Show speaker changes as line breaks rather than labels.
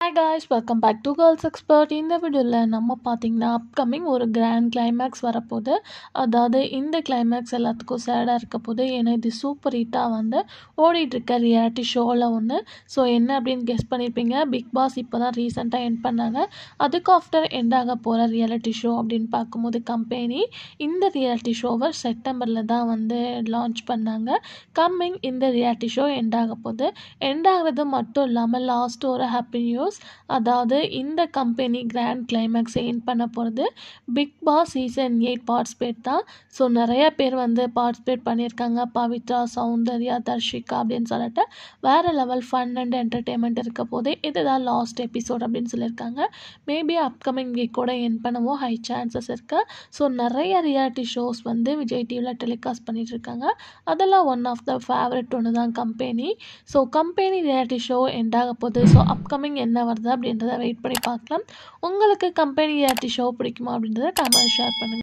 Hi guys, welcome back to girls expert. இந்த வீடியோவில் நம்ம பார்த்தீங்கன்னா அப்கமிங் ஒரு கிராண்ட் கிளைமேக்ஸ் வரப்போகுது. அதாவது இந்த கிளைமேக்ஸ் எல்லாத்துக்கும் சேடாக இருக்க போது. ஏன்னா இது சூப்பர் ஹிட்டாக வந்து ஓடிட்டுருக்க ரியாலிட்டி ஷோவில் ஒன்று. ஸோ என்ன அப்படின்னு கெஸ் பண்ணியிருப்பீங்க. பிக் பாஸ் இப்போ தான் ரீசெண்டாக எண்ட் பண்ணாங்க. அதுக்கு ஆஃப்டர் எண்ட் ஆக போகிற ரியாலிட்டி ஷோ அப்படின்னு பார்க்கும்போது கம்பெனி இந்த ரியாலிட்டி ஷோவை செப்டம்பரில் தான் வந்து லான்ச் பண்ணாங்க. கம்மிங் இந்த ரியாலிட்டி ஷோ எண்ட் ஆக போகுது. எண்ட் ஆகிறது மட்டும் இல்லாமல் லாஸ்ட் ஒரு ஹாப்பி நியூஸ். அதாவது இந்த கம்பெனி கிராண்ட் கிளைமேக்ஸ் எயின் பண்ண போகிறது பிக் பாஸ் சீசன் 8 பார்ட்டிசிபேட் தான். ஸோ நிறைய பேர் வந்து பார்ட்டிசிபேட் பண்ணியிருக்காங்க. பவித்ரா, சௌந்தர்யா, தர்ஷிகா அப்படின்னு சொல்லிட்டு வேறு லெவல் ஃபன் அண்ட் என்டர்டெயின்மெண்ட் இருக்க போது. இதுதான் லாஸ்ட் எபிசோட் அப்படின்னு சொல்லியிருக்காங்க. மேபி அப்கமிங் வீக் கூட என் பண்ணவும் ஹை சான்சஸ் இருக்குது. ஸோ நிறைய ரியாலிட்டி ஷோஸ் வந்து விஜய் டிவியில் டெலிகாஸ்ட் பண்ணிட்டு இருக்காங்க. அதெல்லாம் ஒன் ஆஃப் த ஃபேவரட் ஒன்று தான் company. So company reality show end ஆக போகுது. ஸோ அப்கமிங் என்ன வருது அப்படின்றத வெயிட் பண்ணி பார்க்கலாம். உங்களுக்கு கம்பெனி ரியாலிட்டி ஷோ பிடிக்குமா அப்படின்றத கமெண்ட் ஷேர் பண்ணுங்கள்.